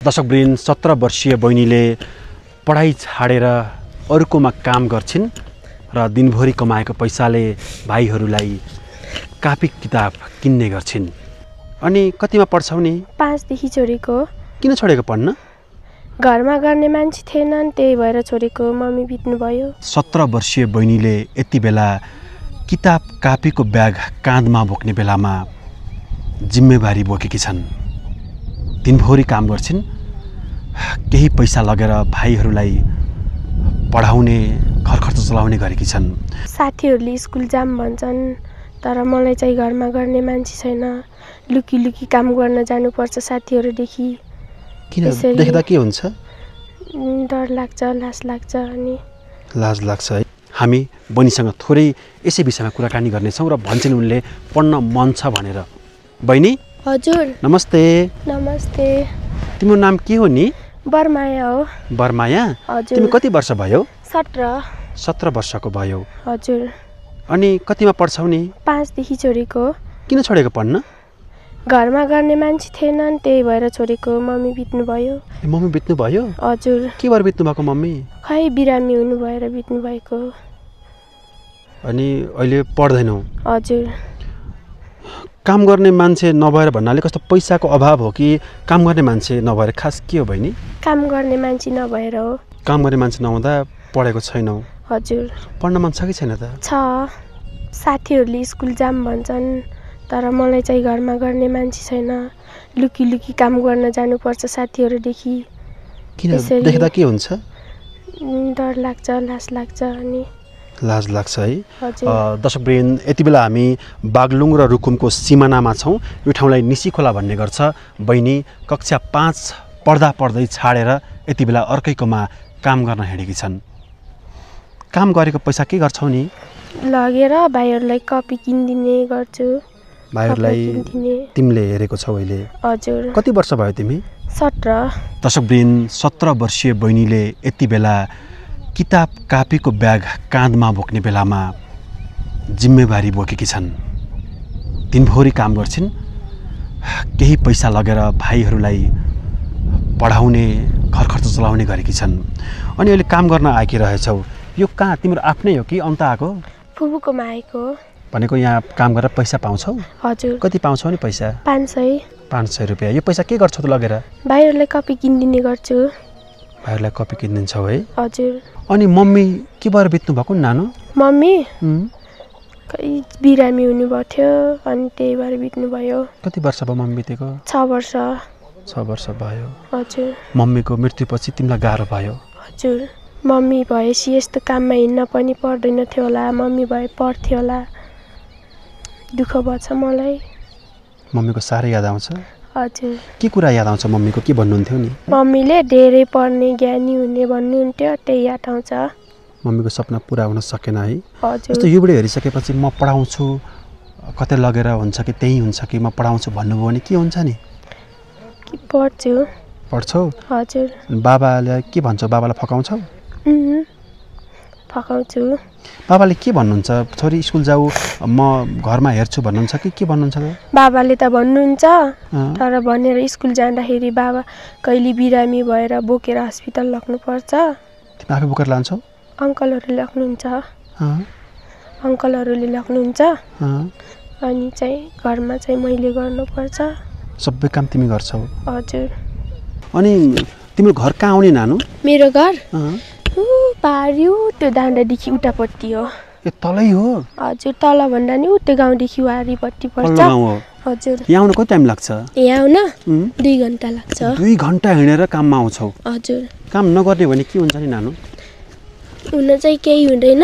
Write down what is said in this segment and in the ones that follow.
दशकवृन्द 17 वर्षीय बहिनीले पढाइ छाडेर अरूकोमा काम गर्छिन् र दिनभरि कमाएको पैसाले भाइहरूलाई कापी किताब किन्ने गर्छिन्। अनि कतिमा पढ्छौ नि? 5 देखि छोडेको। किन छोडेको पढ्न? घरमा गर्ने मान्छे थिएनन्, त्यही भएर छोडेको। मम्मी बित्नुभयो। 17 वर्षीय बहिनीले यति बेला किताब कापीको ब्याग काँधमा बोक्ने बेलामा जिम्मेवारी बोकेकी छन्। दिनभरि काम गर्छिन्, केही पैसा लगेर भाइहरूलाई पढाउने, घर खर्च चलाउने गरेकी छन्। साथीहरूले स्कुल जाम भन्छन्, तर मलाई चाहिँ घरमा गर्ने मान्छे छैन। लुकी लुकी काम गर्न जानुपर्छ साथीहरूदेखि। किन देख्दा के हुन्छ? डर लाग्छ, लाज लाग्छ। अनि लाज लाग्छ है। हामी बहिनीसँग थोरै यसै विषयमा कुराकानी गर्नेछौँ र भन्छन् उनले पढ्न मन छ भनेर। बहिनी हजुर। नमस्ते। नमस्ते। तिम्रो नाम के हो नि? बरमाया हो। बरमाया? हजुर। तिमी कति वर्ष भयो? 17। 17 वर्षको भयो। हजुर। अनि कतिमा पढ्छौ नि? 5 देखि छोडेको। किन छोडेको पढ्न? घरमा गर्ने मान्छे थिएनन्, त्यही भएर छोडेको। मम्मी बित्नुभयो। मम्मी बित्नुभयो? हजुर। के भएर बित्नुभएको मम्मी? खै बिरामी हुनु भएर बित्नुभएको। अनि अहिले पढ्दैनौ? हजुर। काम गर्ने मान्छे नभएर भन्नाले कस्तो पैसाको अभाव हो कि काम गर्ने मान्छे नभएर खास के हो बहिनी? काम गर्ने मान्छे नभएर हो। काम गर्ने मान्छे नहुँदा पढेको छैनौ? हजुर। पढ्न मन छ कि छैन त? छ। साथीहरूले स्कुल जाम भन्छन्, तर मलाई चाहिँ घरमा गर्ने मान्छे छैन। लुकी लुकी काम गर्न जानुपर्छ साथीहरूदेखि। किन देख्दा के हुन्छ? डर लाग्छ, लाज लाग्छ। अनि लाज लाग्छ है। हजुर। दर्शकवृन्द, यति बेला हामी बागलुङ र रुकुमको सिमानामा छौँ। यो ठाउँलाई निसीखोला भन्ने गर्छ। बहिनी कक्षा 5 पढ्दै छाडेर यति बेला अर्कैकोमा काम गर्न हिँडेकी छन्। काम गरेको पैसा के गर्छौ नि? लगेर भाइहरूलाई कपी किनिदिने गर्छु। भाइहरूलाई तिमीले हेरेको छौ अहिले? हजुर। कति वर्ष भयो तिमी? 17। दर्शकवृन्द, 17 वर्षीय बहिनीले यति बेला किताब कापीको ब्याग काँधमा बोक्ने बेलामा जिम्मेवारी बोकेकी छन्। दिनभरि काम गर्छिन्, केही पैसा लगेर भाइहरूलाई पढाउने, घर खर्च चलाउने गरेकी छन्। अनि अहिले काम गर्न आएकी रहेछौ। यो कहाँ तिम्रो आफ्नै हो कि अन्त आएको? फुपूकोमा आएको। भनेको यहाँ काम गरेर पैसा पाउँछौ? हजुर। कति पाउँछौ नि पैसा? 500। 500 रुपियाँ। यो पैसा के गर्छौ त लगेर? भाइहरूलाई कपी किनिदिने गर्छु। भाइहरूलाई कपी किनिदिन्छौ है? हजुर। अनि मम्मी के भएर बित्नु भएको नि नानु? मम्मी खै बिरामी हुनुभएको थियो, अनि त्यही भएर बित्नुभयो। कति वर्ष भयो मम्मी बितेको? 6 वर्ष। 6 वर्ष भयो। हजुर। मम्मीको मृत्युपछि तिमीलाई गाह्रो भयो? हजुर। मम्मी भएपछि यस्तो काममा हिँड्न पनि पर्दैन थियो होला। मम्मी भए पढ्थ्यो होला। दुःख भएछ मलाई। मम्मीको साह्रै याद आउँछ? हजुर। के कुरा याद आउँछ मम्मीको? के भन्नुहुन्थ्यो नि? मम्मीले धेरै पढ्ने, ज्ञानी हुने भन्नुहुन्थ्यो, त्यही याद आउँछ। मम्मीको सपना पुरा हुन सकेन है? हजुर। जस्तो यो भिडियो हेरिसकेपछि म पढाउँछु, कतै लगेर हुन्छ कि त्यही हुन्छ कि म पढाउँछु भन्नुभयो भने के हुन्छ नि? पढ्छु। पढ्छौ? हजुर। बाबाले के भन्छ? बाबालाई फकाउँछौ? फकाउँछु। बाबाले के भन्नुहुन्छ? छोरी स्कुल जाऊ, म घरमा हेर्छु भन्नुहुन्छ कि के भन्नुहुन्छ त? बाबाले त भन्नुहुन्छ, तर भनेर स्कुल जाँदाखेरि बाबा कहिले बिरामी भएर बोकेर हस्पिटल लग्नुपर्छ। तिमी आफै बोकेर लान्छौ? अङ्कलहरूले लग्नुहुन्छ। अङ्कलहरूले लग्नुहुन्छ। अनि चाहिँ घरमा चाहिँ मैले गर्नुपर्छ। सबै काम तिमी गर्छौ? हजुर। अनि तिम्रो घर कहाँ आउने नानु? मेरो घर पारियो त्यो डाँडादेखि उतापट्टि हो। ए तलै हो? हजुर। तल भन्दा नि त्यो गाउँदेखि वारीपट्टि पर्छ। हजुर। यहाँ आउन कति टाइम लाग्छ? यहाँ आउन 2 घन्टा लाग्छ। 2 घन्टा हिँडेर काममा आउँछौ? हजुर। काम नगर्ने भने के हुन्छ नि नानु? हुन चाहिँ केही हुँदैन,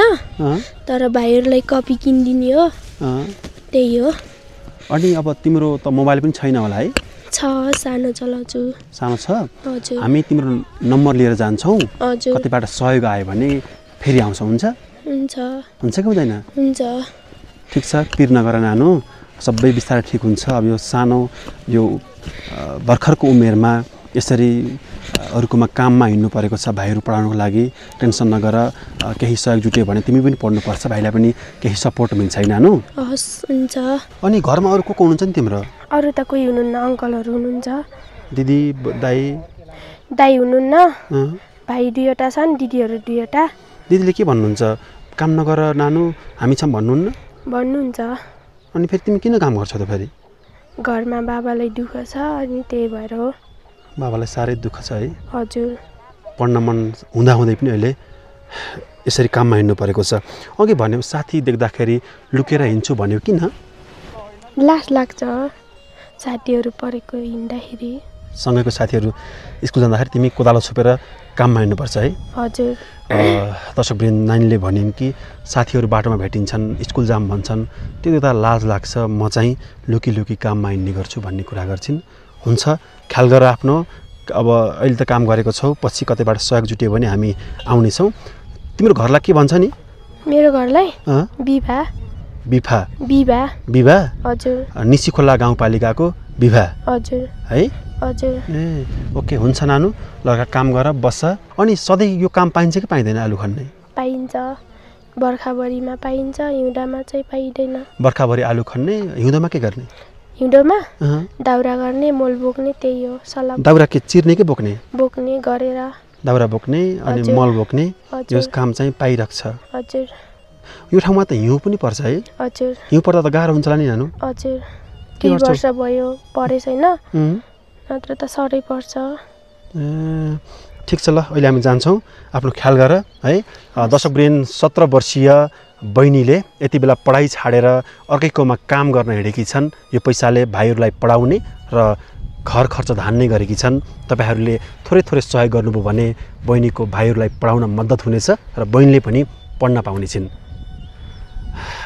तर भाइहरूलाई कपी किनिदिने हो, त्यही हो। अनि अब तिम्रो त मोबाइल पनि छैन होला है? छ, सानो चलाउँछु। सानो छ? हजुर। हामी तिम्रो नम्बर लिएर जान्छौँ। हजुर। कतिबाट सहयोग आयो भने फेरि आउँछौ, हुन्छ? हुन्छ। हुन्छ कि हुँदैन? हुन्छ। ठिक छ, पिर नगर नानु, सबै बिस्तारै ठिक हुन्छ। अब यो सानो यो भर्खरको उमेरमा यसरी अरूकोमा काममा हिँड्नु परेको छ भाइहरू पढाउनको लागि। टेन्सन नगर, केही सहयोग जुट्यो भने तिमी पनि पढ्नुपर्छ, भाइलाई पनि केही सपोर्ट मिल्छ है नानु? हस्, हुन्छ। अनि घरमा अरू को हुनुहुन्छ नि तिम्रो? अरू त कोही हुनुहुन्न, अङ्कलहरू हुनुहुन्छ। दिदी दाइ? दाइ हुनुहुन्न, अँ, भाइ 2वटा छन्, दिदीहरू 2वटा। दिदीले के भन्नुहुन्छ? काम नगर नानु, हामी छौँ भन्नुहुन्न? भन्नुहुन्छ। अनि फेरि तिमी किन काम गर्छौ त फेरि? घरमा बाबालाई दुःख छ अनि त्यही भएर हो। बाबालाई साह्रै दुःख छ है? हजुर। पढ्न मन हुँदाहुँदै पनि अहिले यसरी काममा हिँड्नु परेको छ। अघि भन्यो साथी देख्दाखेरि लुकेर हिँड्छु भन्यो, किन? लाज लाग्छ साथीहरू परेको हिँड्दाखेरि। सँगैको साथीहरू स्कुल जाँदाखेरि तिमी कोदालो छोपेर काममा हिँड्नुपर्छ है? हजुर। दर्शकवृन्द, नानीले भनिन् कि साथीहरू बाटोमा भेटिन्छन्, स्कुल जाम भन्छन्, त्यो देख्दा लाज लाग्छ, म चाहिँ लुकी लुकी काममा हिँड्ने गर्छु भन्ने कुरा गर्छिन्। हुन्छ, ख्याल गर आफ्नो। अब अहिले त काम गरेको छौ, पछि कतैबाट सहयोग जुट्यो भने हामी आउनेछौँ। तिम्रो घरलाई के भन्छ नि? मेरो घरलाई बिभा। बिफा? बिभा। बिभा? हजुर। निसीखोला गाउँपालिकाको बिभा हजुर। है? हजुर। ए ओके, हुन्छ नानु, लगा काम गर, बस्छ। अनि सधैँ यो काम पाइन्छ कि पाइँदैन आलु खन्ने? पाइन्छ, बर्खाभरिमा पाइन्छ, हिउँदामा चाहिँ पाइँदैन। बर्खाभरि आलु खन्ने, हिउँदोमा के गर्ने? हिउँदोमा दाउरा गर्ने, मोल बोक्ने, त्यही हो। सलाम। दाउरा के चिर्ने कि बोक्ने? बोक्ने गरेर। दाउरा बोक्ने अनि मल बोक्ने, यो काम चाहिँ पाइरहेको छ। हजुर। यो ठाउँमा त हिउँ पनि पर्छ है? हजुर। हिउँ पर्दा त गाह्रो हुन्छ होला नि नानु? हजुर। 2 वर्ष भयो परे छैन, नत्र त साह्रै पर्छ। ठिक छ, ल अहिले हामी जान्छौँ, आफ्नो ख्याल गर है। दर्शकवृन्द, 17 वर्षीय बहिनीले यति बेला पढाइ छाडेर अर्कैकोमा काम गर्न हिँडेकी छन्। यो पैसाले भाइहरूलाई पढाउने र घर खर्च धान्ने गरेकी छन्। तपाईँहरूले थोरै थोरै सहयोग गर्नुभयो भने बहिनीको भाइहरूलाई पढाउन मद्दत हुनेछ र बहिनीले पनि पढ्न पाउने छिन्।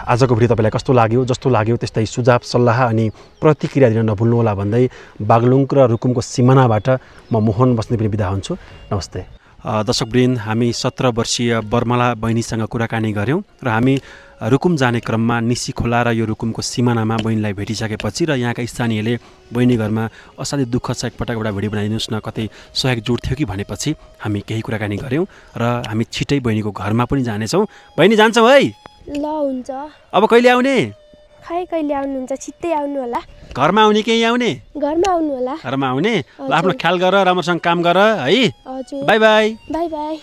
आजको भिडियो तपाईँलाई कस्तो लाग्यो? जस्तो लाग्यो त्यस्तै सुझाव, सल्लाह अनि प्रतिक्रिया दिन नभुल्नुहोला भन्दै बागलुङ र रुकुमको सिमानाबाट म मोहन बस्ने पनि बिदा हुन्छु। नमस्ते। दर्शकवृन्द, हामी 17 वर्षीय बर्मला बहिनीसँग कुराकानी गऱ्यौँ र हामी रुकुम जाने क्रममा निसी खोला र यो रुकुमको सिमानामा बहिनीलाई भेटिसकेपछि र यहाँका स्थानीयले बहिनी घरमा असाध्यै दुःख छ, एकपटक एउटा भिडियो बनाइदिनुहोस् न, कतै सहयोग जुट्थ्यो कि भनेपछि हामी केही कुराकानी गऱ्यौँ र हामी छिटै बहिनीको घरमा पनि जानेछौँ। बहिनी जान्छौँ है? ल हुन्छ। अब कहिले आउने? खै कहिले आउनुहुन्छ? छिट्टै आउनु होला। घरमा आउने कि यहीँ आउने? घरमा आउनु होला। घरमा आउने। ल आफ्नो ख्याल गर, राम्रोसँग काम गर है। हजुर। By by. By by.